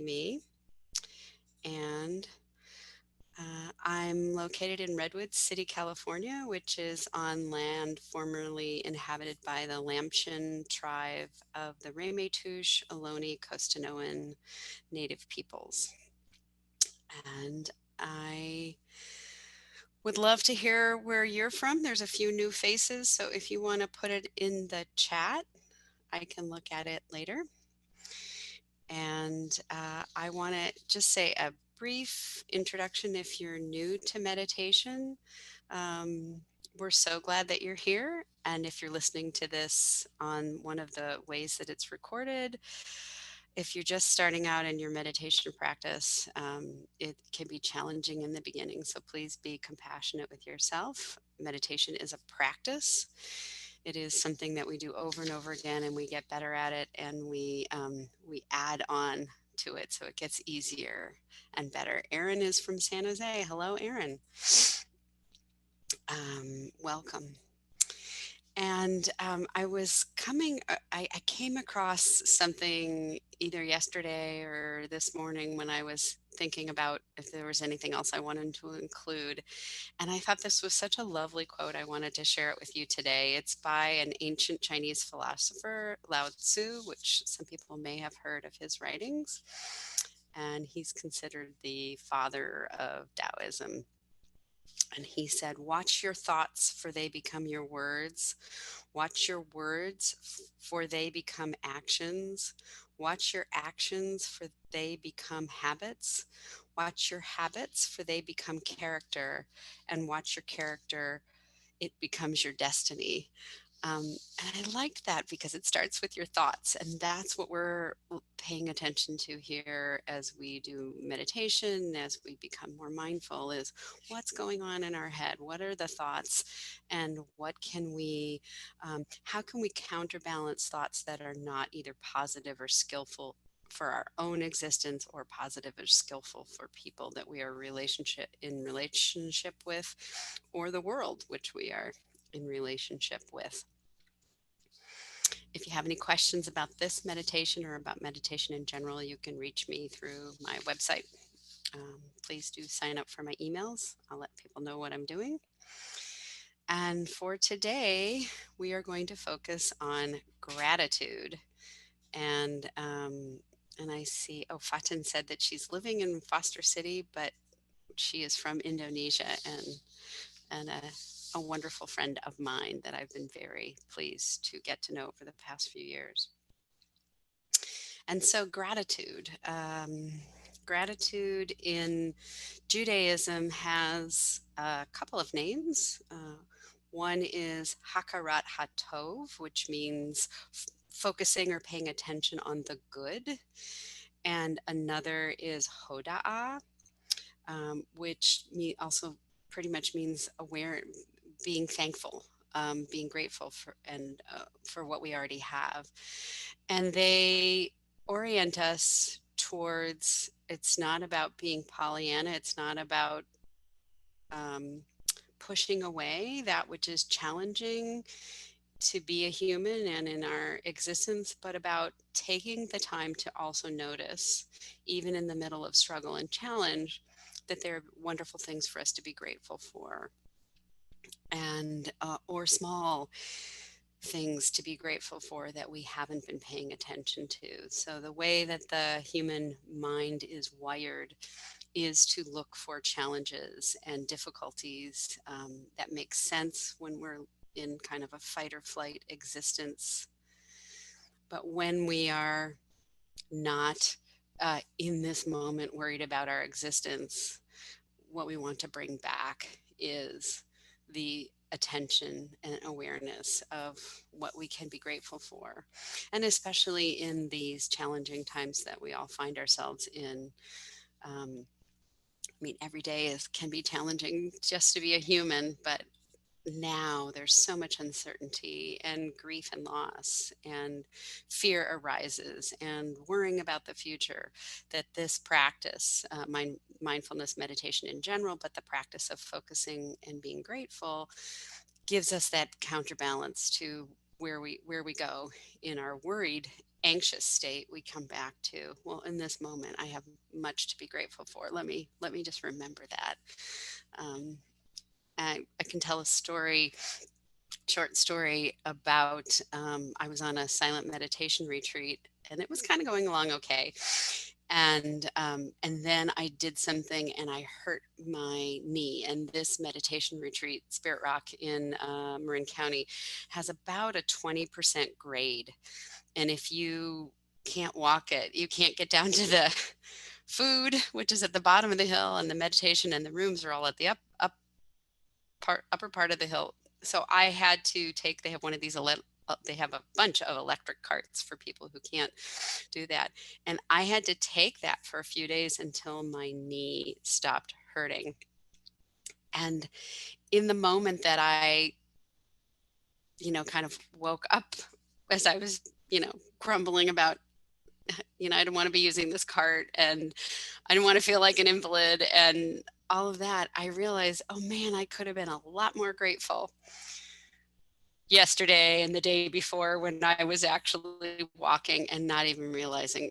me. And I'm located in Redwood City, California, which is on land formerly inhabited by the Lamchin tribe of the Ramaytush, Ohlone, Costanoan Native peoples. And I would love to hear where you're from. There's a few new faces, so if you want to put it in the chat, I can look at it later. And I want to just say a brief introduction if you're new to meditation. We're so glad that you're here. And if you're listening to this on one of the ways that it's recorded, if you're just starting out in your meditation practice, it can be challenging in the beginning. So please be compassionate with yourself. Meditation is a practice. It is something that we do over and over again, and we get better at it, and we add on to it, so it gets easier and better. Erin is from San Jose. Hello, Erin. Welcome. And I was I came across something either yesterday or this morning when I was thinking about if there was anything else I wanted to include. And I thought this was such a lovely quote. I wanted to share it with you today. It's by an ancient Chinese philosopher, Lao Tzu, which some people may have heard of his writings. And he's considered the father of Taoism. And he said, "Watch your thoughts, for they become your words. Watch your words, for they become actions. Watch your actions, for they become habits. Watch your habits, for they become character. And watch your character, it becomes your destiny." And I like that because it starts with your thoughts. And that's what we're paying attention to here as we do meditation, as we become more mindful, is what's going on in our head? What are the thoughts? And what can how can we counterbalance thoughts that are not either positive or skillful for our own existence, or positive or skillful for people that we are in relationship with, or the world which we are in relationship with. If you have any questions about this meditation or about meditation in general, you can reach me through my website. Please do sign up for my emails. I'll let people know what I'm doing. And for today, we are going to focus on gratitude. And I see, Fatin said that she's living in Foster City, but she is from Indonesia, and a wonderful friend of mine that I've been very pleased to get to know over the past few years. And so gratitude in Judaism has a couple of names. One is HaKarat HaTov, which means focusing or paying attention on the good. And another is Hoda'ah, which also pretty much means being thankful, being grateful for what we already have. And they orient us towards, it's not about being Pollyanna, it's not about pushing away that which is challenging to be a human and in our existence, but about taking the time to also notice, even in the middle of struggle and challenge, that there are wonderful things for us to be grateful for, and or small things to be grateful for that we haven't been paying attention to. So the way that the human mind is wired is to look for challenges and difficulties that make sense when we're in kind of a fight or flight existence. But when we are not in this moment worried about our existence, what we want to bring back is the attention and awareness of what we can be grateful for. And especially in these challenging times that we all find ourselves in. Every day can be challenging just to be a human, but now there's so much uncertainty and grief and loss, and fear arises, and worrying about the future, that this practice, mindfulness meditation in general, but the practice of focusing and being grateful, gives us that counterbalance to where we go in our worried anxious state, we come back to, well, in this moment, I have much to be grateful for. Let me just remember that. Um, I can tell a story, short story about, I was on a silent meditation retreat, and it was kind of going along okay. And then I did something and I hurt my knee. And this meditation retreat, Spirit Rock in Marin County, has about a 20% grade. And if you can't walk it, you can't get down to the food, which is at the bottom of the hill, and the meditation and the rooms are all at the upper part of the hill. So I had to take, they have one of these, they have a bunch of electric carts for people who can't do that. And I had to take that for a few days until my knee stopped hurting. And in the moment that I, kind of woke up as I was, grumbling about, I didn't want to be using this cart and I didn't want to feel like an invalid and all of that, I realized, oh man, I could have been a lot more grateful yesterday and the day before when I was actually walking and not even realizing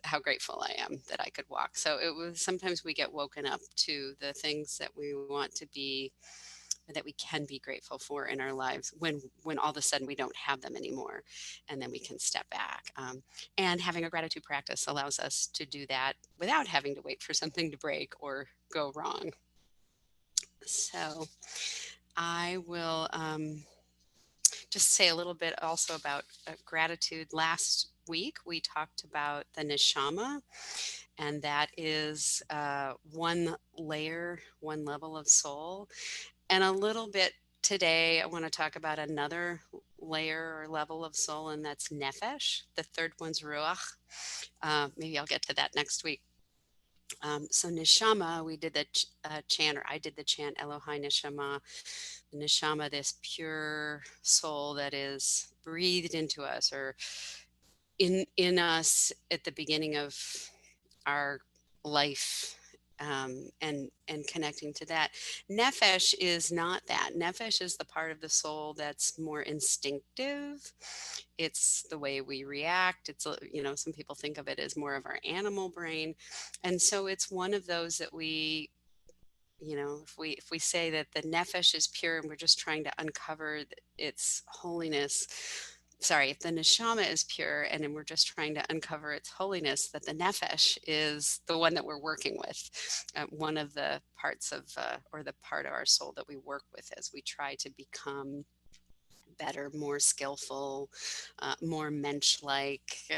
how grateful I am that I could walk. So it was, sometimes we get woken up to the things that we want to be, that we can be grateful for in our lives when all of a sudden we don't have them anymore, and then we can step back. And having a gratitude practice allows us to do that without having to wait for something to break or go wrong. So I will just say a little bit also about gratitude. Last week, we talked about the neshama, and that is one layer, one level of soul. And a little bit today, I want to talk about another layer or level of soul, and that's nefesh. The third one's ruach. Maybe I'll get to that next week. So neshama, we did the chant, or I did the chant Elohai Neshama. Neshama, this pure soul that is breathed into us, or in us at the beginning of our life, and connecting to that. Nefesh is not that. Nefesh is the part of the soul that's more instinctive. It's the way we react. It's, some people think of it as more of our animal brain. And so it's one of those that we, if we say that the nefesh is pure and we're just trying to uncover its holiness, sorry, if the neshama is pure and then we're just trying to uncover its holiness, that the nefesh is the one that we're working with, one of the parts of, or the part of our soul that we work with as we try to become better, more skillful, more mensch-like,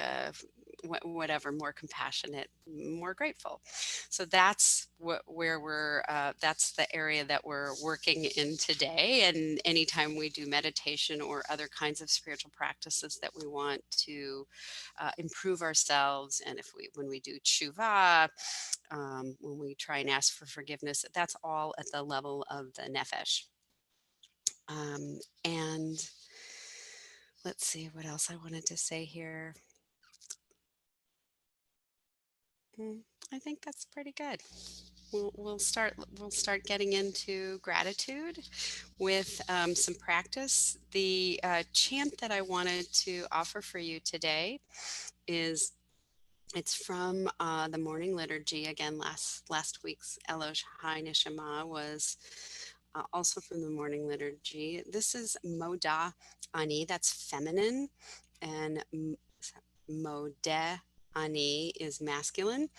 whatever, more compassionate, more grateful. So that's where we're, that's the area that we're working in today. And anytime we do meditation or other kinds of spiritual practices that we want to improve ourselves, and when we do tshuva, when we try and ask for forgiveness, that's all at the level of the nefesh. And let's see what else I wanted to say here. I think that's pretty good. We'll start getting into gratitude with some practice. The chant that I wanted to offer for you today it's from the morning liturgy. Again, last week's Elohai Neshama was also from the morning liturgy. This is Modeh Ani, that's feminine, and Modeh Ani is masculine,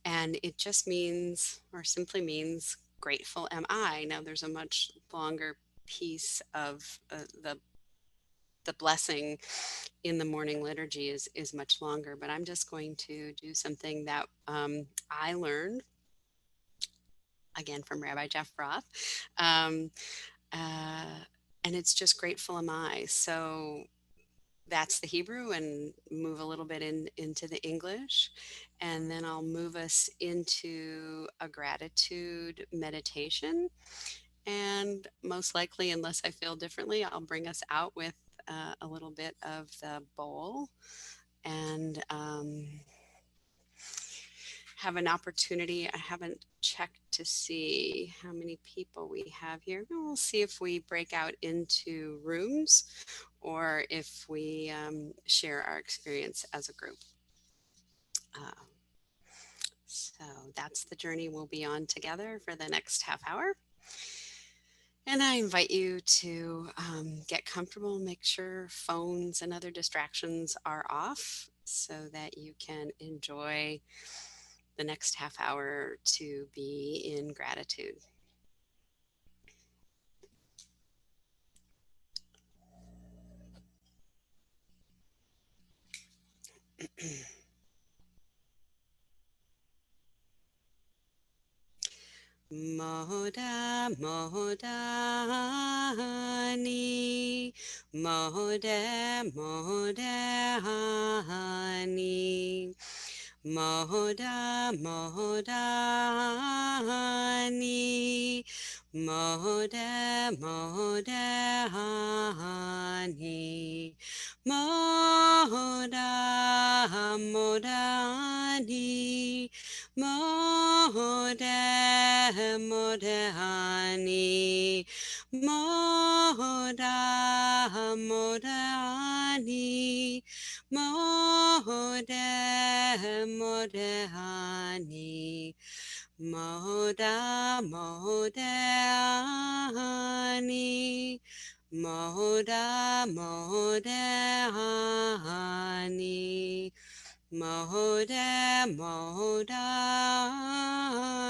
and it just means, or simply means, grateful am I. Now, there's a much longer piece of the blessing in the morning liturgy is much longer, but I'm just going to do something that I learned again from Rabbi Jeff Roth. Um, and it's just grateful am I. So that's the Hebrew, and move a little bit into the English. And then I'll move us into a gratitude meditation. And most likely, unless I feel differently, I'll bring us out with a little bit of the bowl, and have an opportunity. I haven't checked to see how many people we have here. We'll see if we break out into rooms or if we share our experience as a group. Uh, so that's the journey we'll be on together for the next half hour. And I invite you to get comfortable, make sure phones and other distractions are off so that you can enjoy the next half hour to be in gratitude. Modah, Modeh Ani, Modeh, Modeh Ani, Modah, Modeh Ani, Modeh, Modeh Ani, Modah, Modeh Ani, Modeh, Modeh Ani, Modah, Modeh Ani, Modeh, Modeh Ani, Modah, Modeh Ani, Modah, Modeh Ani, Modeh, Modeh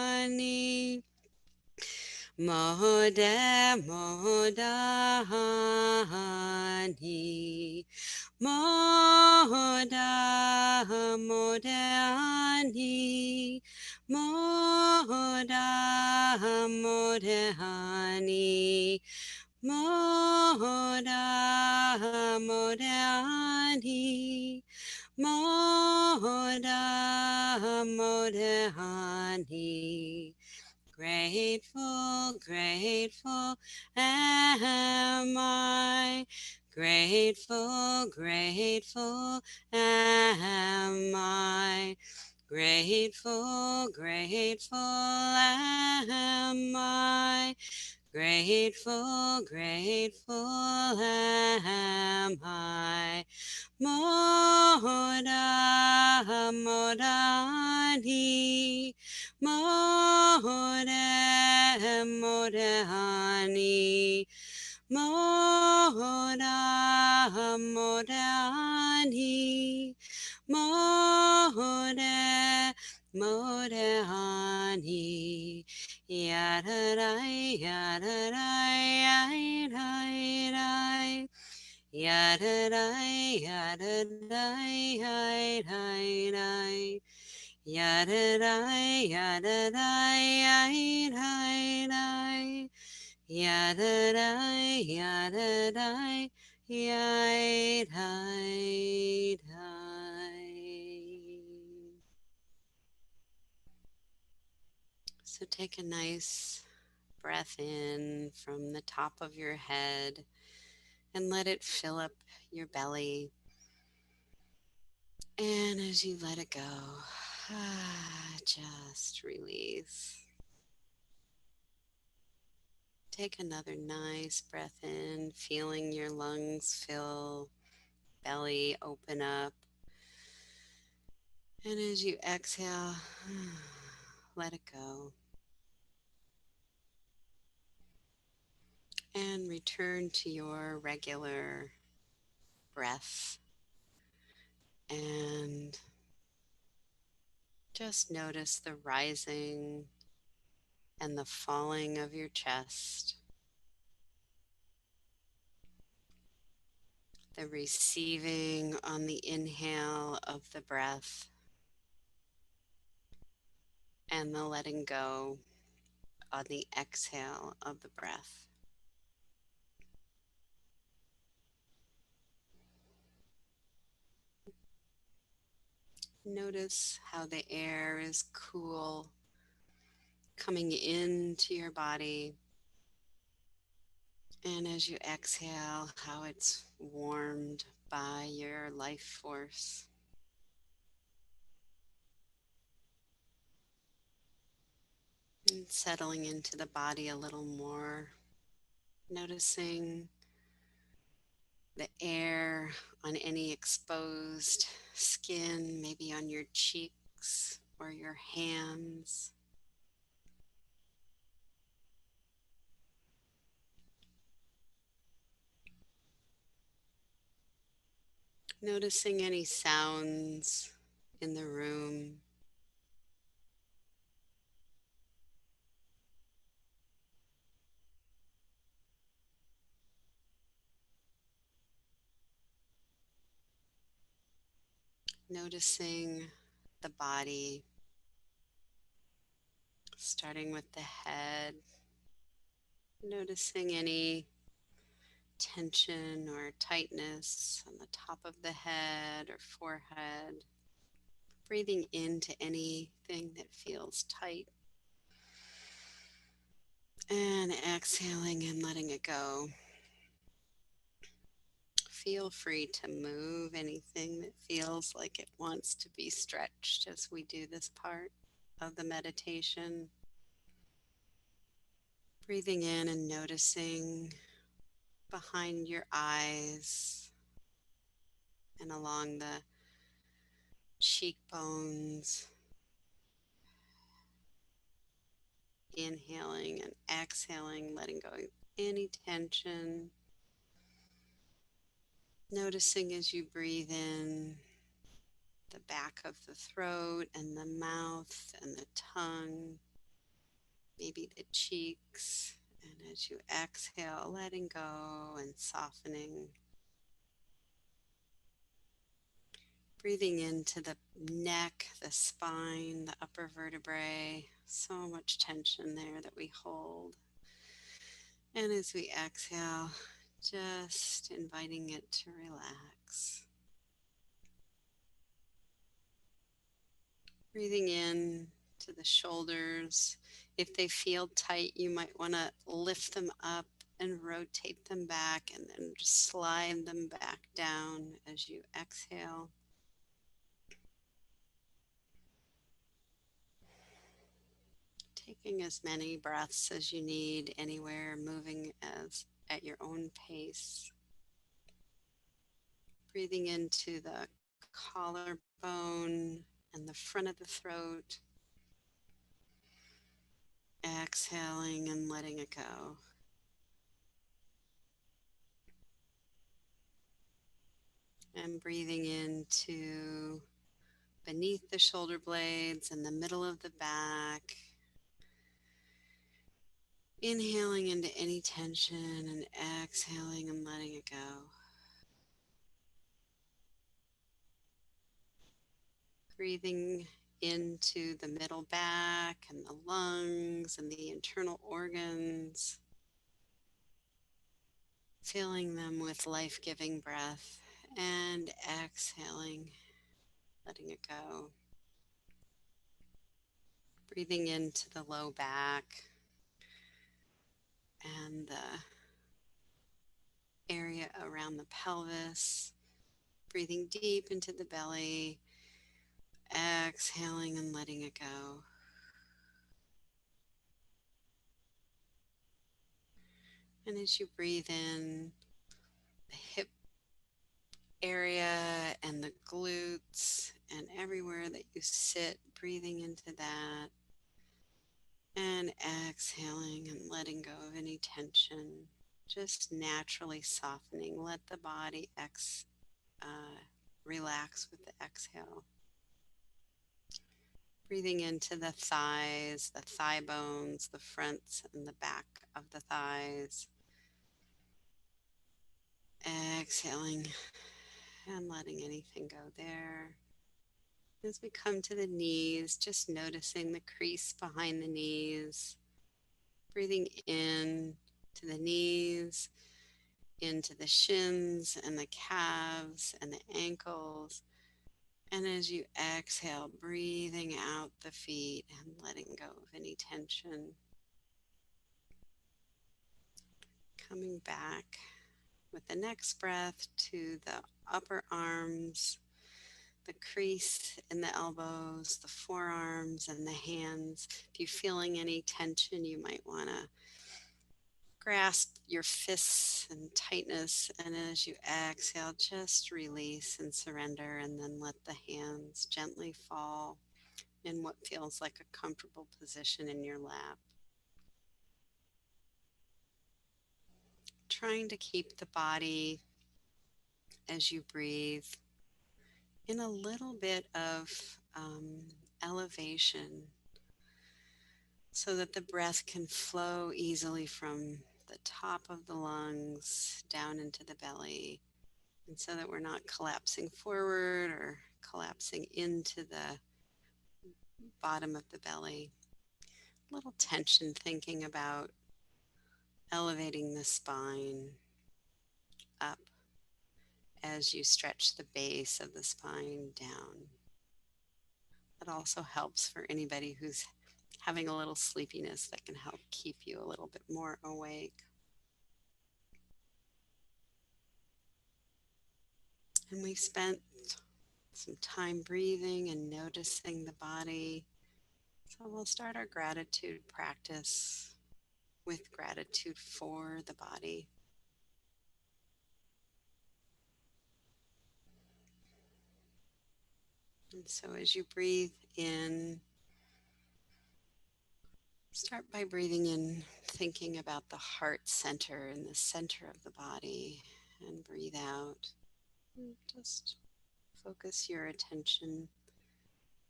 Ani, Modeh, Modeh Ani, Modah, Modeh Ani, Modah, Modeh Ani, Modah, Modeh Ani, Modah, Modeh Ani. Grateful, grateful am I. Grateful, grateful am I. Grateful, grateful am I. Grateful, grateful am I. Modah, Modah Ani, Modeh, Modeh Ani, Modah, Modeh Ani, Modeh, Modeh Ani, Yadadai, Yadadai, Yadadai, Yadadai, Yadadai, Yadadai, Yadadai, Yadadai, Yadadai, Yadadai, Yadadai, Yadadai. So take a nice breath in from the top of your head and let it fill up your belly. And as you let it go, just release. Take another nice breath in, feeling your lungs fill, belly open up. And as you exhale, let it go. And return to your regular breath. And just notice the rising and the falling of your chest, the receiving on the inhale of the breath, and the letting go on the exhale of the breath. Notice how the air is cool coming into your body. And as you exhale, how it's warmed by your life force. Settling into the body a little more, noticing the air on any exposed skin, maybe on your cheeks or your hands. Noticing any sounds in the room. Noticing the body, starting with the head. Noticing any tension or tightness on the top of the head or forehead. Breathing into anything that feels tight. And exhaling and letting it go. Feel free to move anything that feels like it wants to be stretched as we do this part of the meditation. Breathing in and noticing behind your eyes and along the cheekbones. Inhaling and exhaling, letting go of any tension. Noticing as you breathe in the back of the throat and the mouth and the tongue, maybe the cheeks. And as you exhale, letting go and softening. Breathing into the neck, the spine, the upper vertebrae. So much tension there that we hold. And as we exhale, just inviting it to relax. Breathing in to the shoulders. If they feel tight, you might want to lift them up and rotate them back and then just slide them back down as you exhale. Taking as many breaths as you need anywhere, moving as at your own pace. Breathing into the collarbone and the front of the throat. Exhaling and letting it go. And breathing into beneath the shoulder blades and the middle of the back. Inhaling into any tension and exhaling and letting it go. Breathing into the middle back and the lungs and the internal organs. Filling them with life-giving breath and exhaling, letting it go. Breathing into the low back and the area around the pelvis. Breathing deep into the belly, exhaling and letting it go. And as you breathe in, the hip area and the glutes and everywhere that you sit, breathing into that. And exhaling and letting go of any tension. Just naturally softening. Let the body relax with the exhale. Breathing into the thighs, the thigh bones, the fronts and the back of the thighs. Exhaling and letting anything go there. As we come to the knees, just noticing the crease behind the knees. Breathing in to the knees, into the shins and the calves and the ankles. And as you exhale, breathing out the feet and letting go of any tension. Coming back with the next breath to the upper arms, the crease in the elbows, the forearms, and the hands. If you're feeling any tension, you might want to grasp your fists and tightness. And as you exhale, just release and surrender, and then let the hands gently fall in what feels like a comfortable position in your lap. Trying to keep the body, as you breathe, in a little bit of elevation so that the breath can flow easily from the top of the lungs down into the belly, and so that we're not collapsing forward or collapsing into the bottom of the belly. A little tension thinking about elevating the spine up as you stretch the base of the spine down. It also helps for anybody who's having a little sleepiness, that can help keep you a little bit more awake. And we've spent some time breathing and noticing the body. So we'll start our gratitude practice with gratitude for the body. And so as you breathe in, start by breathing in, thinking about the heart center in the center of the body, and breathe out. And just focus your attention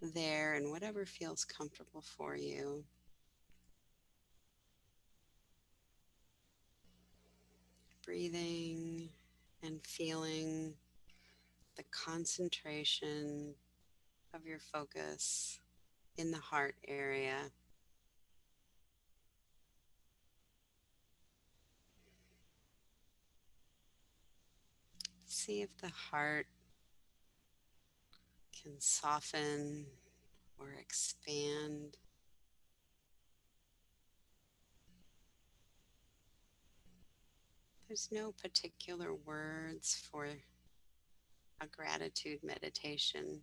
there and whatever feels comfortable for you. Breathing and feeling the concentration of your focus in the heart area. See if the heart can soften or expand. There's no particular words for a gratitude meditation,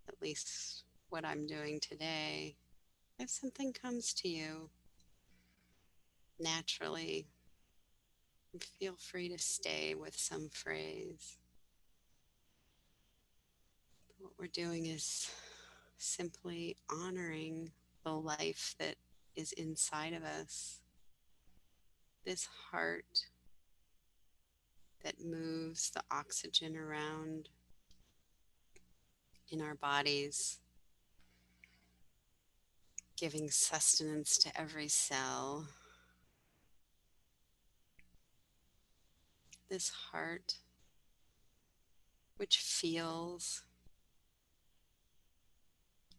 at least what I'm doing today. If something comes to you naturally, feel free to stay with some phrase. What we're doing is simply honoring the life that is inside of us, this heart that moves the oxygen around in our bodies, giving sustenance to every cell. This heart which feels,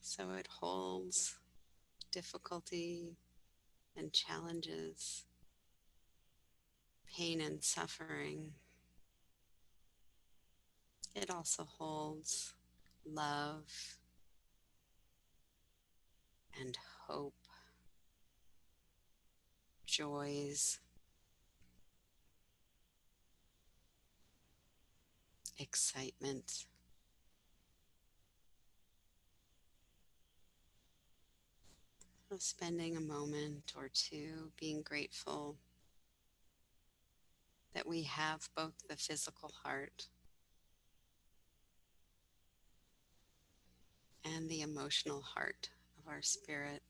so it holds difficulty and challenges, pain and suffering. It also holds love and hope, joys, excitement. So spending a moment or two being grateful that we have both the physical heart and the emotional heart of our spirit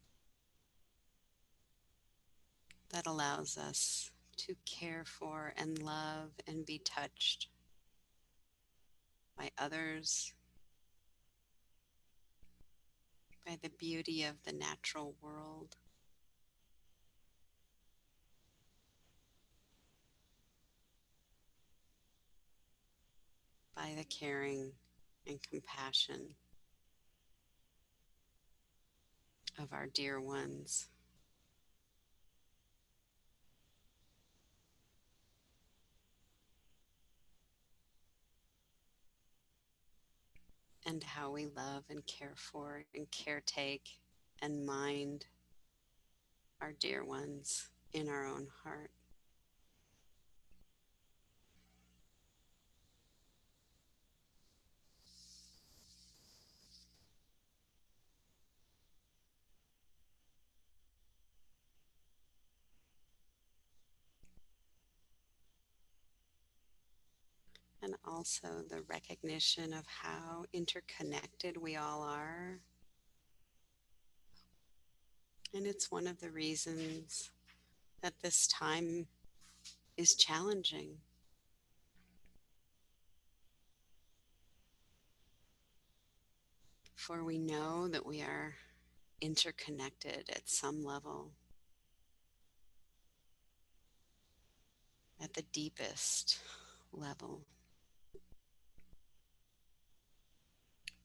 that allows us to care for and love and be touched by others, by the beauty of the natural world, by the caring and compassion of our dear ones. And how we love and care for and caretake and mind our dear ones in our own heart. and also the recognition of how interconnected we all are. And it's one of the reasons that this time is challenging. For we know that we are interconnected at some level, at the deepest level.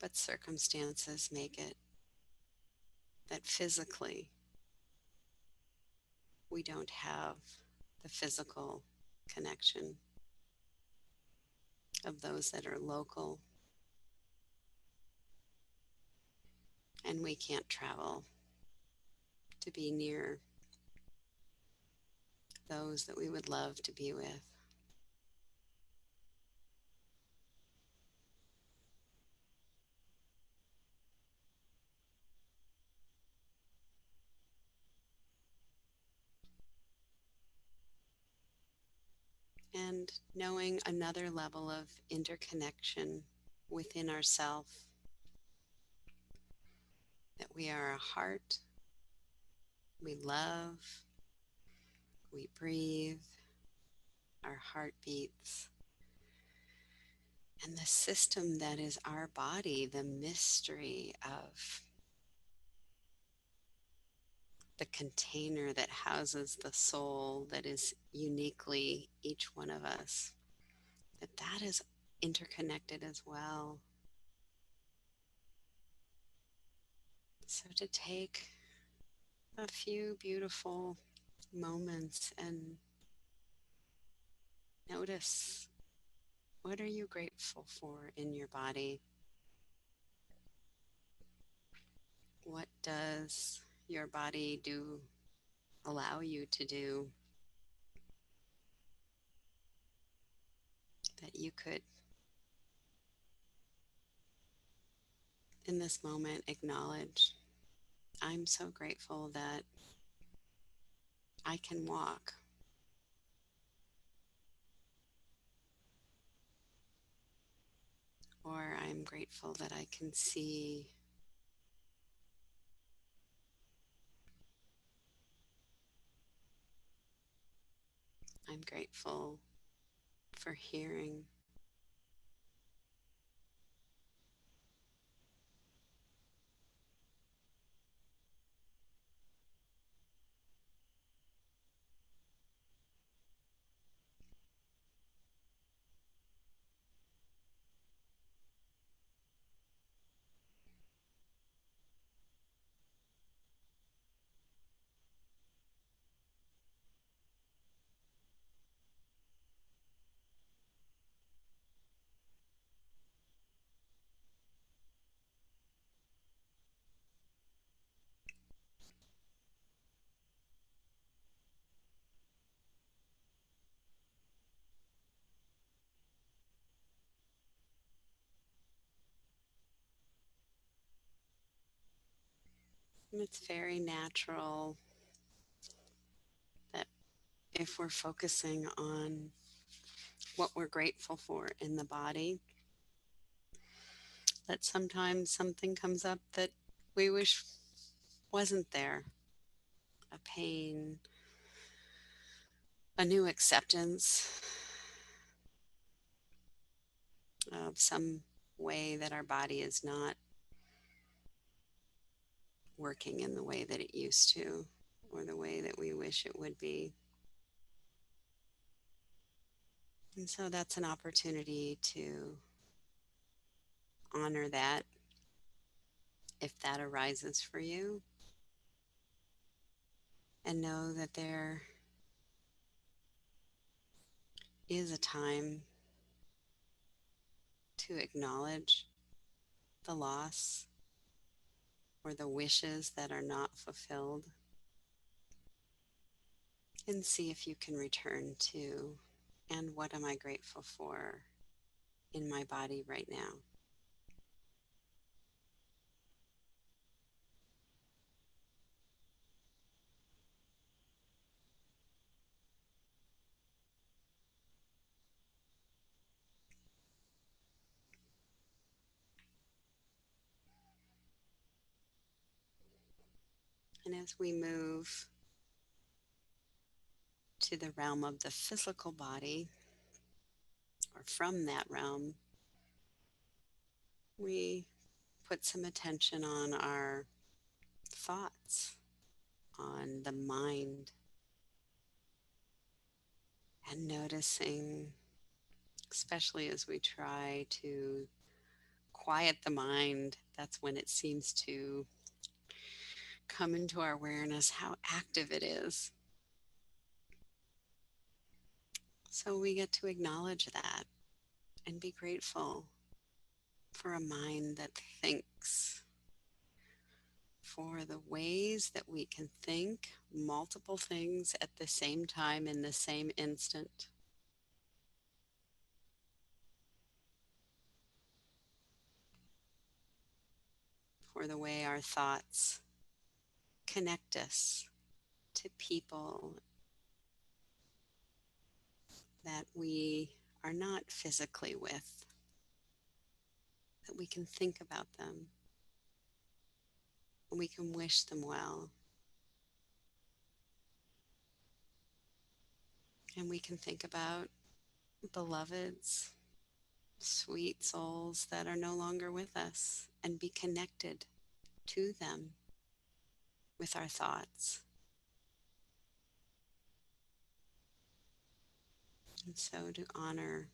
But circumstances make it that physically we don't have the physical connection of those that are local, and we can't travel to be near those that we would love to be with. And knowing another level of interconnection within ourself, that we are a heart, we love, we breathe, our heart beats. And the system that is our body, the mystery of the container that houses the soul that is uniquely each one of us, that is interconnected as well. So to take a few beautiful moments and notice, what are you grateful for in your body? What does your body allow you to do that you could, in this moment, acknowledge? I'm so grateful that I can walk. Or I'm grateful that I can see. I'm grateful for hearing. And it's very natural that if we're focusing on what we're grateful for in the body, that sometimes something comes up that we wish wasn't there. A pain, a new acceptance of some way that our body is not working in the way that it used to, or the way that we wish it would be. And so that's an opportunity to honor that if that arises for you, and know that there is a time to acknowledge the loss or the wishes that are not fulfilled, and see if you can return to, and what am I grateful for in my body right now? And as we move to the realm of the physical body, or from that realm, we put some attention on our thoughts, on the mind, and noticing, especially as we try to quiet the mind, that's when it seems to come into our awareness how active it is. So we get to acknowledge that and be grateful for a mind that thinks, for the ways that we can think multiple things at the same time in the same instant, for the way our thoughts connect us to people that we are not physically with, that we can think about them, we can wish them well, and we can think about beloveds, sweet souls that are no longer with us, and be connected to them with our thoughts. And so to honor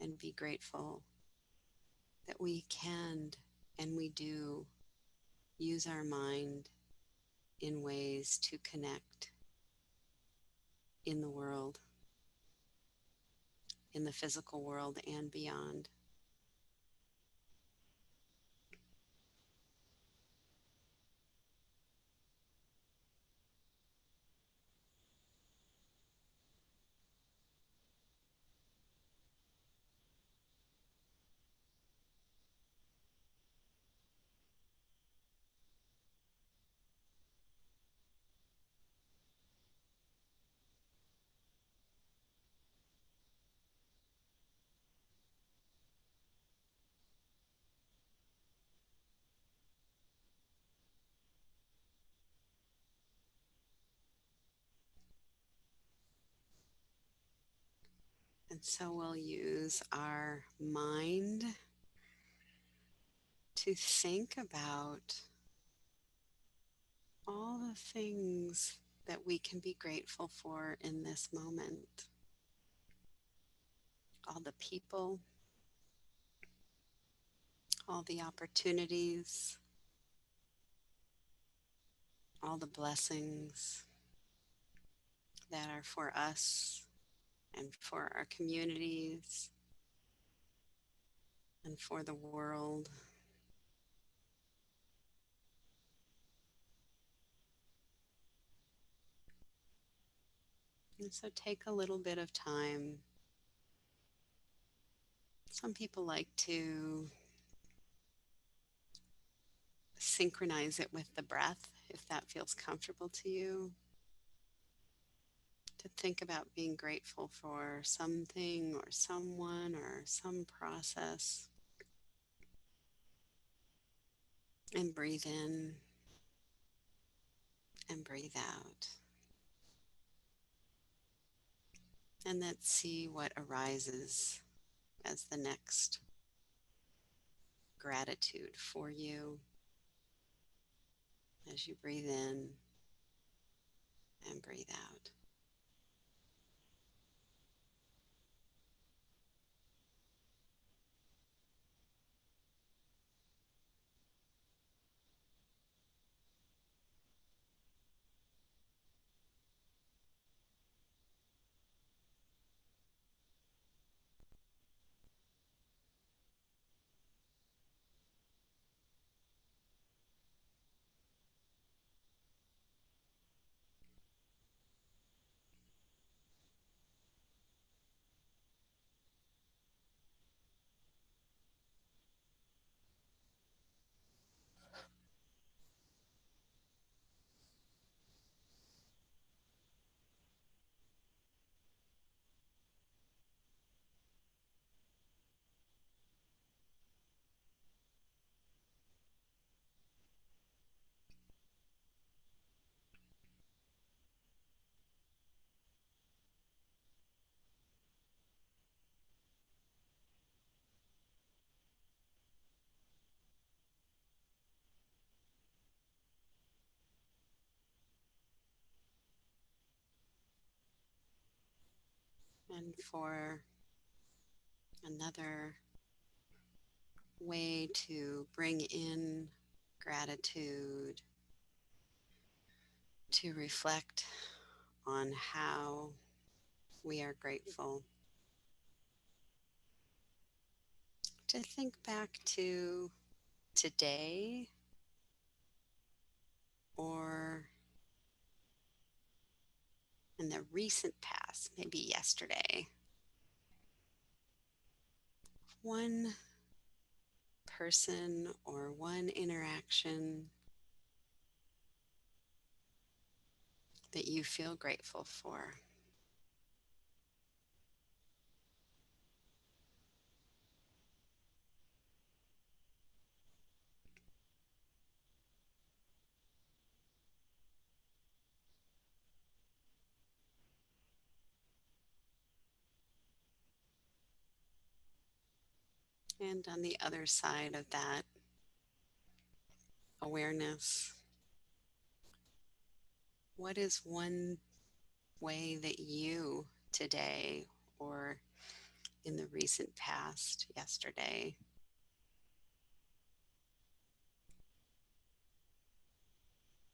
and be grateful that we can and we do use our mind in ways to connect in the world, in the physical world and beyond. And so we'll use our mind to think about all the things that we can be grateful for in this moment, all the people, all the opportunities, all the blessings that are for us and for our communities and for the world. And so take a little bit of time. Some people like to synchronize it with the breath, if that feels comfortable to you, to think about being grateful for something or someone or some process, and breathe in and breathe out. And let's see what arises as the next gratitude for you as you breathe in and breathe out. And for another way to bring in gratitude, to reflect on how we are grateful, to think back to today or in the recent past, maybe yesterday, one person or one interaction that you feel grateful for. And on the other side of that awareness, what is one way that you today or in the recent past, yesterday,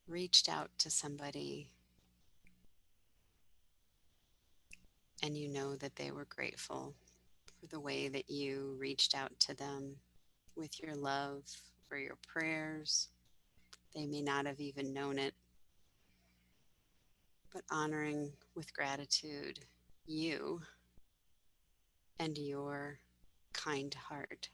reached out to somebody and you know that they were grateful for the way that you reached out to them with your love or your prayers? They may not have even known it, but honoring with gratitude you and your kind heart.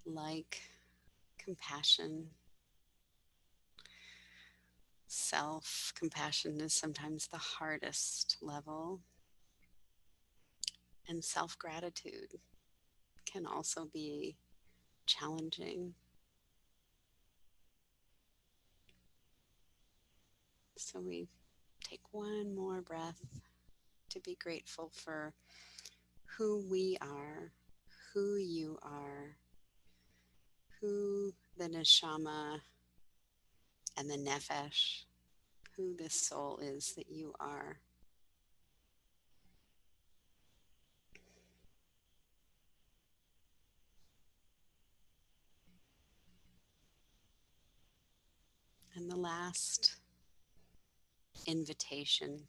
Like compassion, self compassion is sometimes the hardest level, and self gratitude can also be challenging. So we take one more breath to be grateful for who we are, who you are, who the neshama and the nefesh, who this soul is that you are. And the last invitation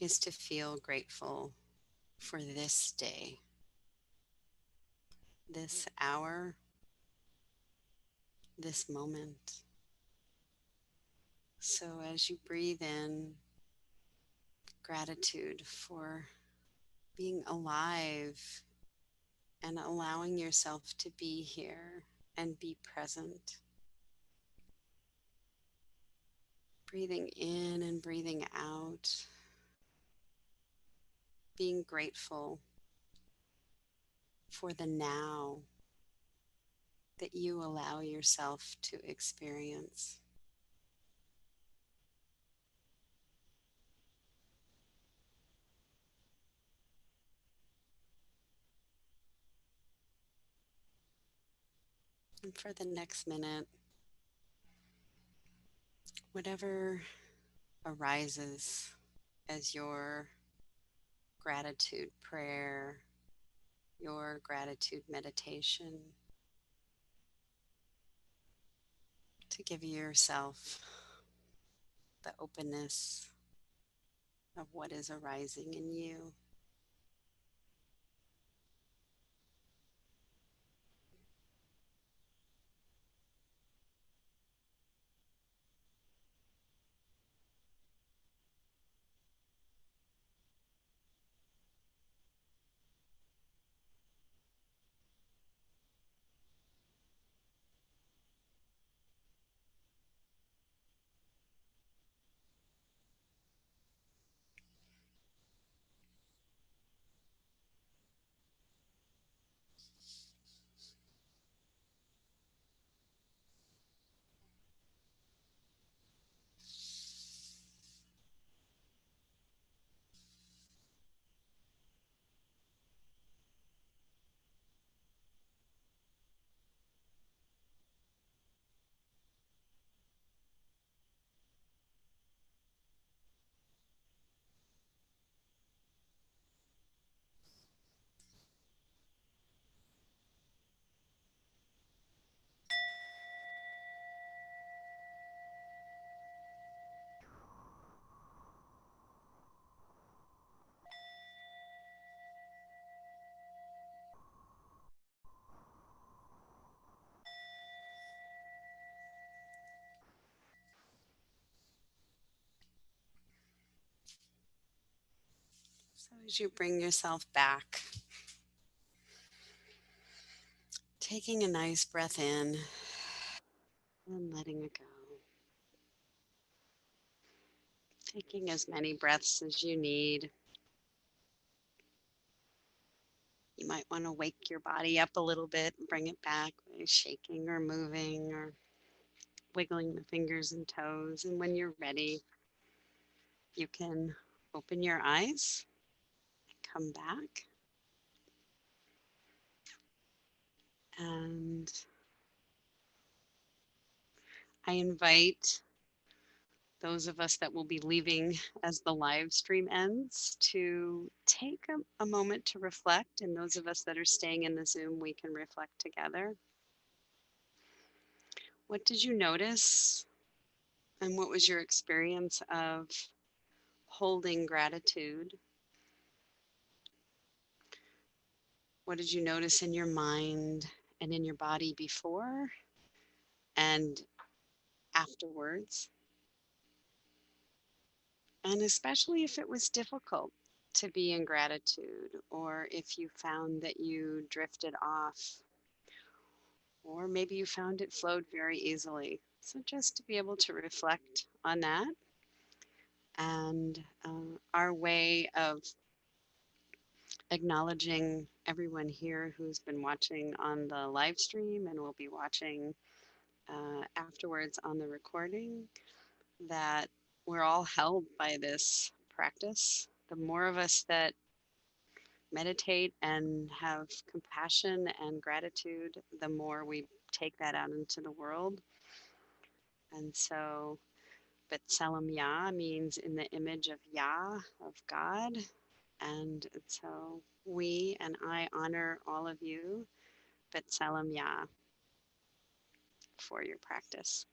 is to feel grateful for this day, this hour, this moment. So as you breathe in gratitude for being alive and allowing yourself to be here and be present, breathing in and breathing out, being grateful for the now that you allow yourself to experience. And for the next minute, whatever arises as your gratitude prayer, your gratitude meditation, to give yourself the openness of what is arising in you. So as you bring yourself back, taking a nice breath in and letting it go. Taking as many breaths as you need. You might want to wake your body up a little bit and bring it back by shaking or moving or wiggling the fingers and toes. And when you're ready, you can open your eyes, come back, and I invite those of us that will be leaving as the live stream ends to take a moment to reflect. And those of us that are staying in the Zoom, we can reflect together. What did you notice? And what was your experience of holding gratitude? What did you notice in your mind and in your body before and afterwards? And especially if it was difficult to be in gratitude, or if you found that you drifted off, or maybe you found it flowed very easily. So just to be able to reflect on that and our way of acknowledging everyone here who's been watching on the live stream and will be watching afterwards on the recording, that we're all held by this practice. The more of us that meditate and have compassion and gratitude, the more we take that out into the world. And so, B'Tselem Yah means in the image of Yah, of God. And so we and I honor all of you, B'Tselem Yah, for your practice.